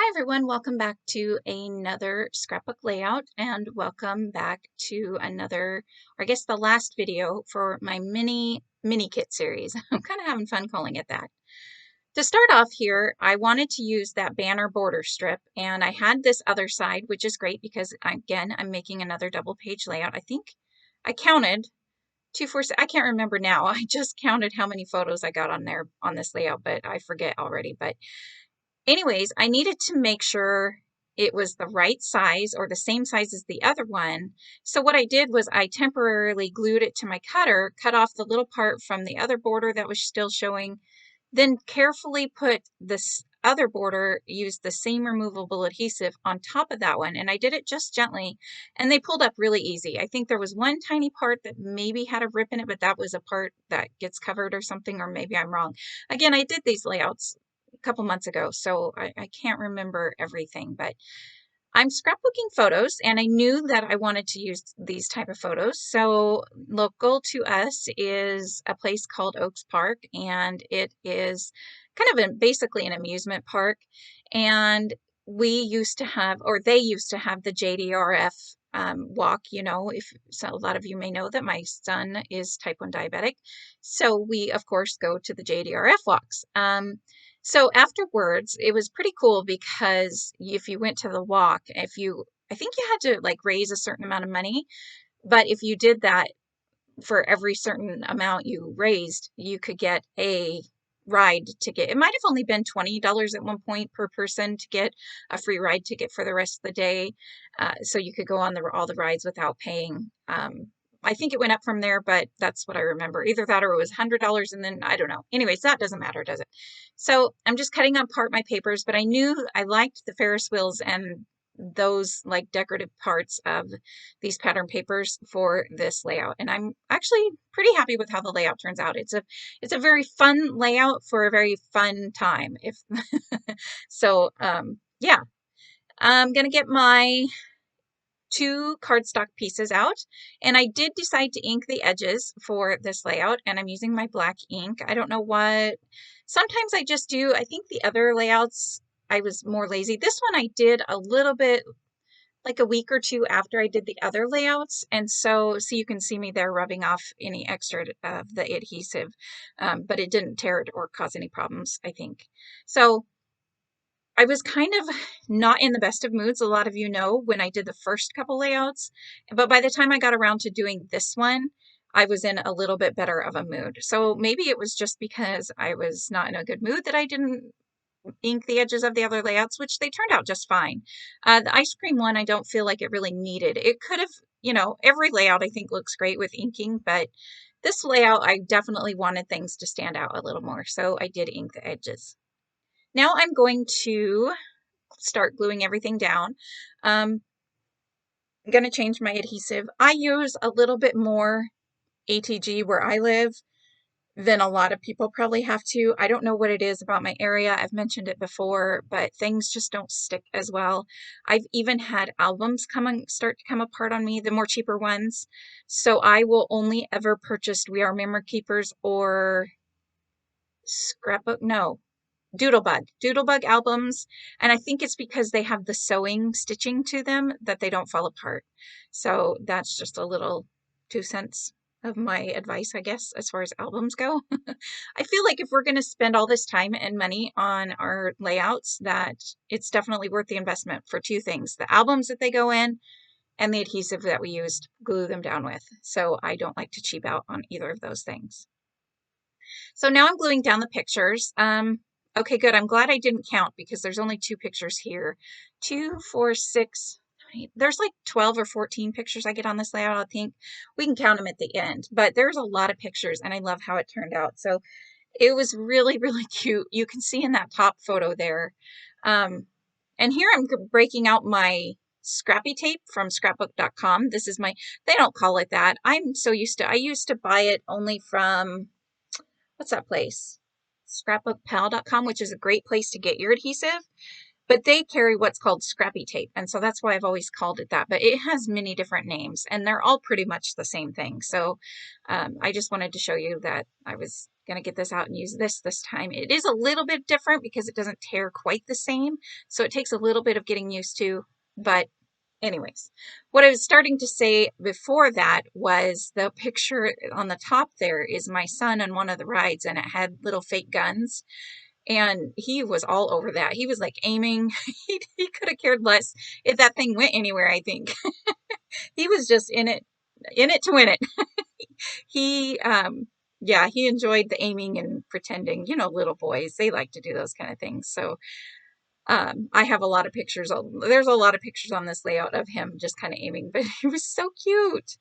everyone, welcome back to another scrapbook layout and welcome back to another, or I guess the last video for my mini kit series. I'm kind of having fun calling it that. To start off here, I wanted to use that banner border strip, and I had this other side, which is great because again, I'm making another double page layout. I think I counted 2, 4, I can't remember now. I just counted how many photos I got on there on this layout, but I forget already. But anyways, I needed to make sure it was the right size or the same size as the other one. So what I did was I temporarily glued it to my cutter, cut off the little part from the other border that was still showing, then carefully put this other border, used the same removable adhesive on top of that one. And I did it just gently and they pulled up really easy. I think there was one tiny part that maybe had a rip in it, but that was a part that gets covered or something, or maybe I'm wrong. Again, I did these layouts a couple months ago, so I can't remember everything, but I'm scrapbooking photos and I knew that I wanted to use these type of photos. So local to us is a place called Oaks Park, and it is kind of basically an amusement park. And we used to have, or they used to have, the JDRF walk. You know, if so, a lot of you may know that my son is type 1 diabetic. So we, of course, go to the JDRF walks. So afterwards, it was pretty cool because if you went to the walk, I think you had to like raise a certain amount of money, but if you did that for every certain amount you raised, you could get a ride ticket. It might have only been $20 at one point per person to get a free ride ticket for the rest of the day. So you could go on all the rides without paying. I think it went up from there, but that's what I remember. Either that or it was $100 and then I don't know. Anyways, that doesn't matter, does it? So I'm just cutting apart my papers, but I knew I liked the Ferris wheels and those like decorative parts of these pattern papers for this layout. And I'm actually pretty happy with how the layout turns out. It's a very fun layout for a very fun time. So, yeah, I'm going to get my 2 cardstock pieces out, and I did decide to ink the edges for this layout, and I'm using my black ink. I don't know what, sometimes I just do. I think the other layouts I was more lazy. This one I did a little bit like a week or 2 after I did the other layouts, and so you can see me there rubbing off any extra of the adhesive, but it didn't tear it or cause any problems, I think. So I was kind of not in the best of moods, a lot of you know, when I did the first couple layouts, but by the time I got around to doing this one, I was in a little bit better of a mood. So maybe it was just because I was not in a good mood that I didn't ink the edges of the other layouts, which they turned out just fine. The ice cream one, I don't feel like it really needed. It could have, you know, every layout I think looks great with inking, but this layout, I definitely wanted things to stand out a little more, so I did ink the edges. Now I'm going to start gluing everything down. I'm going to change my adhesive. I use a little bit more ATG where I live than a lot of people probably have to. I don't know what it is about my area. I've mentioned it before, but things just don't stick as well. I've even had albums start to come apart on me, the more cheaper ones. So I will only ever purchase We Are Memory Keepers or Scrapbook. No, Doodlebug albums, and I think it's because they have the sewing stitching to them that they don't fall apart. So that's just a little 2 cents of my advice, I guess, as far as albums go. I feel like if we're going to spend all this time and money on our layouts, that it's definitely worth the investment for 2 things: the albums that they go in and the adhesive that we used to glue them down with. So I don't like to cheap out on either of those things. So now I'm gluing down the pictures. Okay, good. I'm glad I didn't count because there's only 2 pictures here. 2, 4, 6. There's like 12 or 14 pictures I get on this layout, I think. We can count them at the end, but there's a lot of pictures and I love how it turned out. So it was really, really cute. You can see in that top photo there. And here I'm breaking out my Scrappy tape from scrapbook.com. This is they don't call it that. I used to buy it only from, what's that place? Scrapbookpal.com, which is a great place to get your adhesive. but they carry what's called Scrappy tape. And so that's why I've always called it that, but it has many different names and they're all pretty much the same thing. So I just wanted to show you that I was going to get this out and use this time. It is a little bit different because it doesn't tear quite the same. So it takes a little bit of getting used to, but anyways, what I was starting to say before that was the picture on the top there is my son on one of the rides and it had little fake guns. And he was all over that. He was like aiming. He could have cared less if that thing went anywhere, I think. He was just in it to win it. He, yeah, he enjoyed the aiming and pretending. You know, little boys, they like to do those kind of things. So I have a lot of pictures. There's a lot of pictures on this layout of him just kind of aiming, but he was so cute.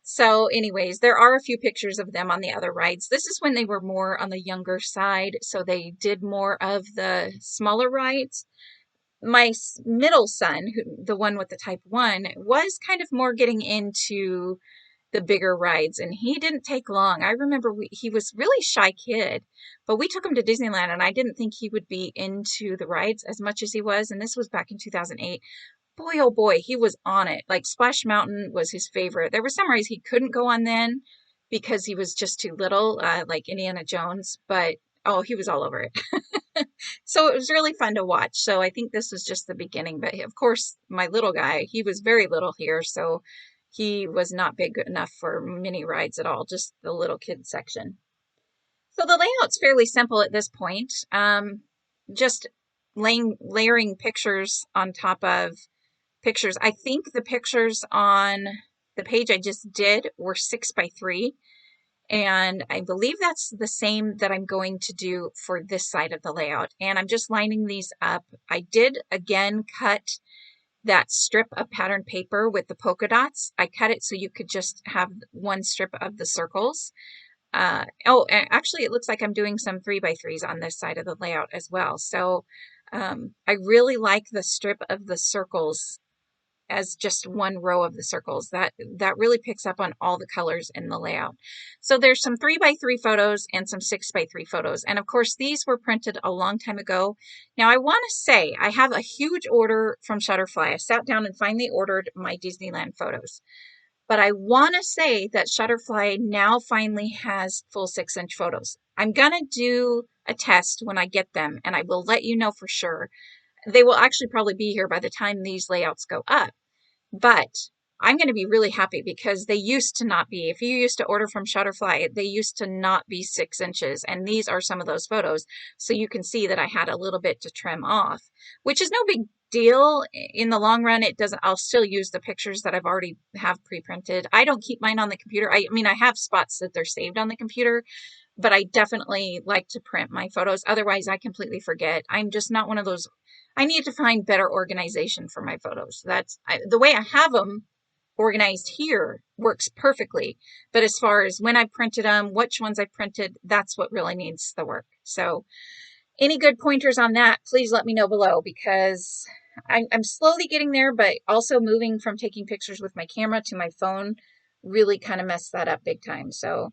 So anyways, there are a few pictures of them on the other rides. This is when they were more on the younger side, so they did more of the smaller rides. My middle son, the one with the type 1, was kind of more getting into the bigger rides, and he didn't take long. I remember he was really shy kid, but we took him to Disneyland, and I didn't think he would be into the rides as much as he was, and this was back in 2008. Boy, oh boy, he was on it. Like Splash Mountain was his favorite. There were some rides he couldn't go on then because he was just too little, like Indiana Jones, but oh, he was all over it. So it was really fun to watch. So I think this was just the beginning, but of course, my little guy, he was very little here, so he was not big enough for mini rides at all, just the little kid section. So the layout's fairly simple at this point. Just layering pictures on top of pictures. I think the pictures on the page I just did were 6x3, and I believe that's the same that I'm going to do for this side of the layout. And I'm just lining these up. I did again cut that strip of patterned paper with the polka dots. I cut it so you could just have one strip of the circles. Oh, actually it looks like I'm doing some 3x3s on this side of the layout as well. So I really like the strip of the circles as just one row of the circles. That really picks up on all the colors in the layout. So there's some 3x3 photos and some 6x3 photos. And of course, these were printed a long time ago. Now I want to say I have a huge order from Shutterfly. I sat down and finally ordered my Disneyland photos. But I want to say that Shutterfly now finally has full 6-inch photos. I'm going to do a test when I get them, and I will let you know for sure. They will actually probably be here by the time these layouts go up. But I'm going to be really happy because they used to not be. If you used to order from Shutterfly, they used to not be 6 inches. And these are some of those photos. So you can see that I had a little bit to trim off, which is no big deal. In the long run, it doesn't. I'll still use the pictures that I've already have pre-printed. I don't keep mine on the computer. I mean, I have spots that they're saved on the computer, but I definitely like to print my photos. Otherwise, I completely forget. I'm just not one of those. I need to find better organization for my photos. The way I have them organized here works perfectly. But as far as when I printed them, which ones I printed, that's what really needs the work. So any good pointers on that, please let me know below, because I'm slowly getting there, but also moving from taking pictures with my camera to my phone really kind of messed that up big time. So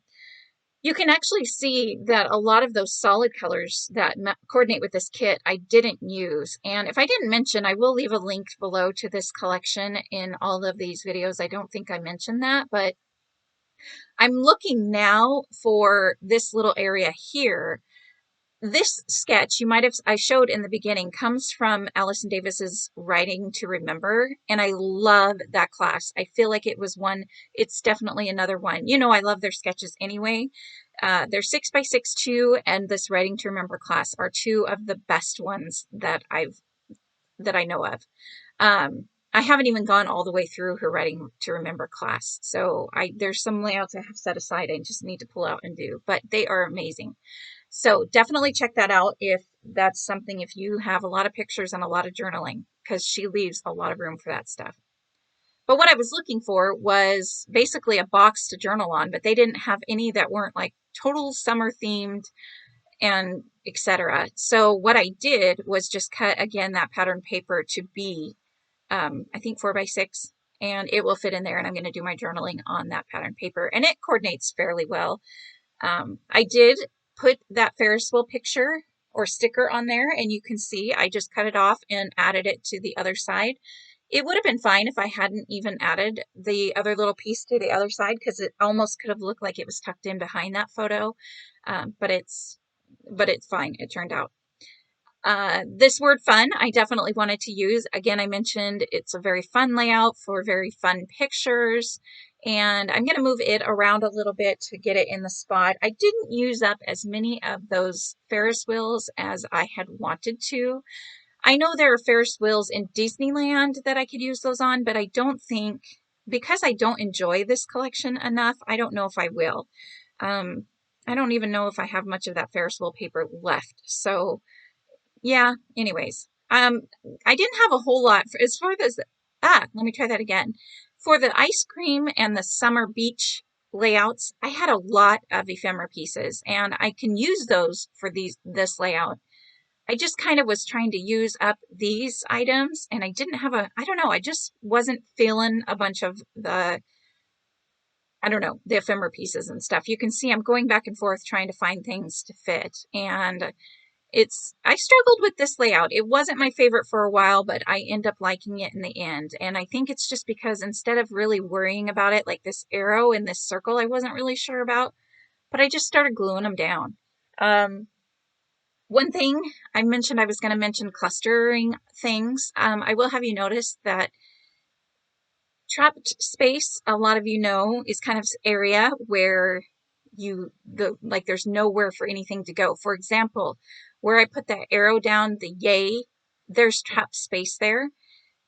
you can actually see that a lot of those solid colors that coordinate with this kit I didn't use. And if I didn't mention, I will leave a link below to this collection in all of these videos. I don't think I mentioned that, but I'm looking now for this little area here. This sketch I showed in the beginning comes from Allison Davis's Writing to Remember, and I love that class. I feel like it was one, it's definitely another one. You know, I love their sketches anyway. Their 6x6 too, and this Writing to Remember class are two of the best ones that I know of. I haven't even gone all the way through her Writing to Remember class, so there's some layouts I have set aside I just need to pull out and do, but they are amazing. So definitely check that out if that's something, if you have a lot of pictures and a lot of journaling, because she leaves a lot of room for that stuff. But what I was looking for was basically a box to journal on, but they didn't have any that weren't like total summer themed and etc. So what I did was just cut again that pattern paper to be, I think 4x6, and it will fit in there, and I'm going to do my journaling on that pattern paper, and it coordinates fairly well. I did put that Ferris wheel picture or sticker on there, and you can see I just cut it off and added it to the other side. It would have been fine if I hadn't even added the other little piece to the other side, because it almost could have looked like it was tucked in behind that photo, but it's fine. It turned out. This word fun, I definitely wanted to use. Again, I mentioned it's a very fun layout for very fun pictures, and I'm going to move it around a little bit to get it in the spot. I didn't use up as many of those Ferris wheels as I had wanted to. I know there are Ferris wheels in Disneyland that I could use those on, but I don't think, because I don't enjoy this collection enough, I don't know if I will. I don't even know if I have much of that Ferris wheel paper left. So yeah, anyways, I didn't have a whole lot as far as, let me try that again. For the ice cream and the summer beach layouts, I had a lot of ephemera pieces, and I can use those for this layout. I just kind of was trying to use up these items, and I didn't have I don't know, I just wasn't feeling a bunch of the, I don't know, the ephemera pieces and stuff. You can see I'm going back and forth trying to find things to fit, and I struggled with this layout. It wasn't my favorite for a while, but I end up liking it in the end. And I think it's just because instead of really worrying about it, like this arrow and this circle, I wasn't really sure about, but I just started gluing them down. One thing I mentioned, I was going to mention clustering things. I will have you notice that trapped space, a lot of you know, is kind of area where there's nowhere for anything to go. For example, where I put that arrow down, the yay, there's trapped space there.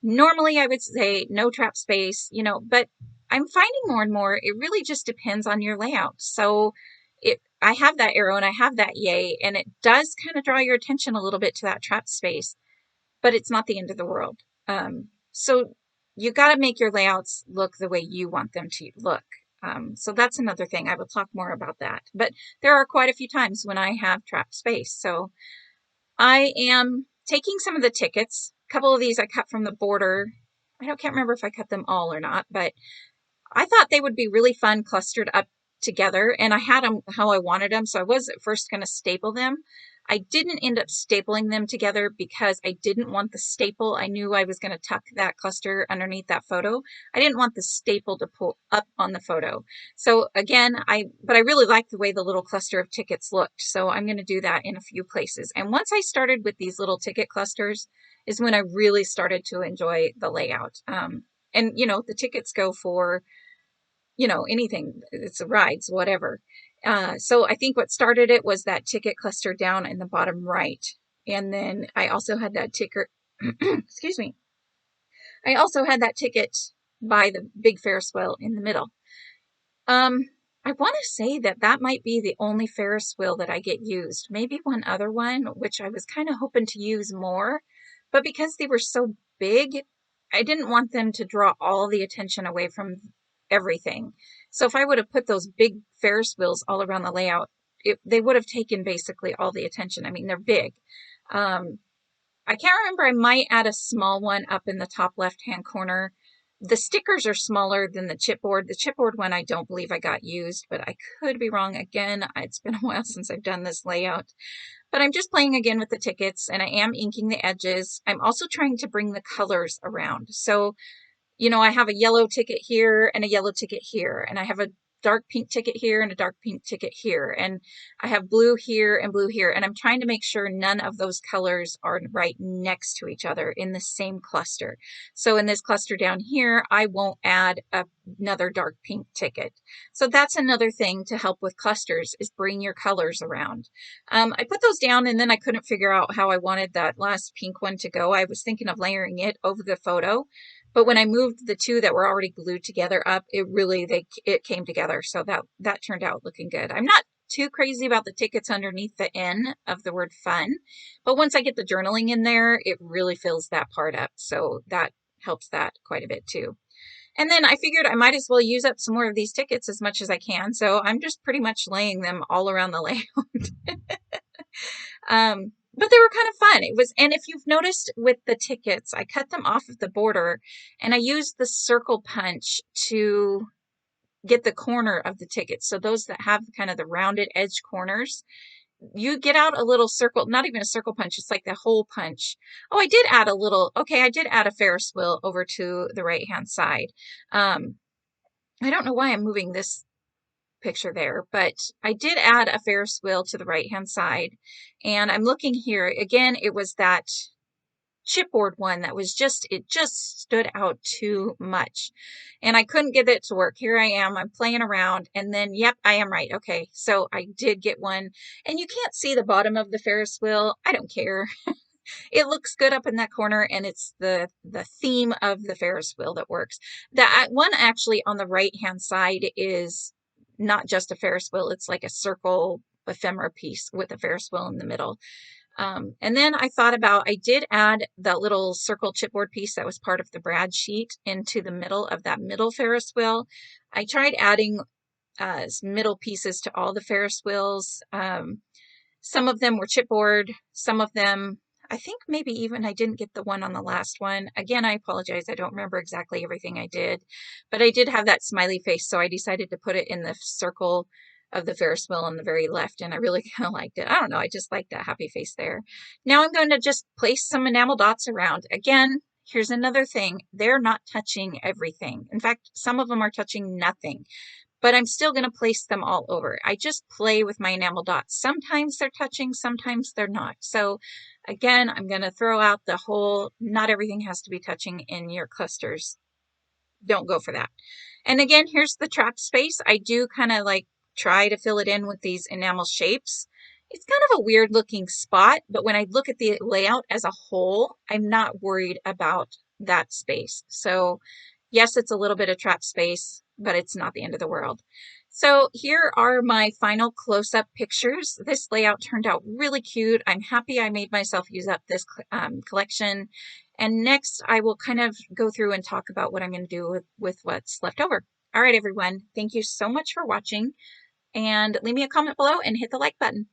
Normally I would say no trap space, but I'm finding more and more it really just depends on your layout. So I have that arrow and I have that yay, and it does kind of draw your attention a little bit to that trap space, but it's not the end of the world. So you got to make your layouts look the way you want them to look. So that's another thing. I will talk more about that. But there are quite a few times when I have trapped space. So I am taking some of the tickets. A couple of these I cut from the border. Can't remember if I cut them all or not, but I thought they would be really fun clustered up together, and I had them how I wanted them. So I was at first going to staple them. I didn't end up stapling them together because I didn't want the staple. I knew I was going to tuck that cluster underneath that photo. I didn't want the staple to pull up on the photo. So again, but I really like the way the little cluster of tickets looked. So I'm going to do that in a few places. And once I started with these little ticket clusters is when I really started to enjoy the layout. And the tickets go for, anything. It's rides, whatever. So I think what started it was that ticket cluster down in the bottom right. And then I also had that ticker, excuse me. I also had that ticket by the big Ferris wheel in the middle. I want to say that might be the only Ferris wheel that I get used. Maybe one other one, which I was kind of hoping to use more, but because they were so big, I didn't want them to draw all the attention away from everything. So if I would have put those big Ferris wheels all around the layout, they would have taken basically all the attention. I mean, they're big. I can't remember. I might add a small one up in the top left-hand corner. The stickers are smaller than the chipboard. The chipboard one I don't believe I got used, but I could be wrong. Again, it's been a while since I've done this layout. But I'm just playing again with the tickets, and I am inking the edges. I'm also trying to bring the colors around. So I have a yellow ticket here and a yellow ticket here, and I have a dark pink ticket here and a dark pink ticket here, and I have blue here and blue here, and I'm trying to make sure none of those colors are right next to each other in the same cluster. So in this cluster down here, I won't add another dark pink ticket. So that's another thing to help with clusters, is bring your colors around. I put those down, and then I couldn't figure out how I wanted that last pink one to go. I was thinking of layering it over the photo, but when I moved the two that were already glued together up, it came together. So that turned out looking good. I'm not too crazy about the tickets underneath the N of the word fun, but once I get the journaling in there, it really fills that part up. So that helps that quite a bit too. And then I figured I might as well use up some more of these tickets as much as I can. So I'm just pretty much laying them all around the layout. But they were kind of fun. And if you've noticed with the tickets, I cut them off of the border, and I used the circle punch to get the corner of the tickets. So those that have kind of the rounded edge corners, you get out a little circle, not even a circle punch, it's like the hole punch. Oh, I did add a little, okay, I did add a Ferris wheel over to the right-hand side. I don't know why I'm moving this picture there, but I did add a Ferris wheel to the right-hand side. And I'm looking here, again, it was that chipboard one that was it just stood out too much. And I couldn't get it to work. Here I am, I'm playing around, and then, yep, I am right. Okay, so I did get one, and you can't see the bottom of the Ferris wheel. I don't care. It looks good up in that corner, and it's the theme of the Ferris wheel that works. That one actually on the right-hand side is not just a Ferris wheel, it's like a circle ephemera piece with a Ferris wheel in the middle. And then I thought about, I did add that little circle chipboard piece that was part of the brad sheet into the middle of that middle Ferris wheel. I tried adding middle pieces to all the Ferris wheels. Some of them were chipboard, some of them, I think maybe even I didn't get the one on the last one. Again, I apologize. I don't remember exactly everything I did, but I did have that smiley face, so I decided to put it in the circle of the Ferris wheel on the very left, and I really kind of liked it. I don't know, I just like that happy face there. Now I'm going to just place some enamel dots around. Again, here's another thing. They're not touching everything. In fact, some of them are touching nothing, but I'm still going to place them all over. I just play with my enamel dots. Sometimes they're touching, sometimes they're not. So again, I'm going to throw out the whole, not everything has to be touching in your clusters. Don't go for that. And again, here's the trap space. I do kind of like try to fill it in with these enamel shapes. It's kind of a weird looking spot, but when I look at the layout as a whole, I'm not worried about that space. So yes, it's a little bit of trap space, but it's not the end of the world. So here are my final close-up pictures. This layout turned out really cute. I'm happy I made myself use up this collection. And next I will kind of go through and talk about what I'm going to do with what's left over. All right, everyone. Thank you so much for watching, and leave me a comment below and hit the like button.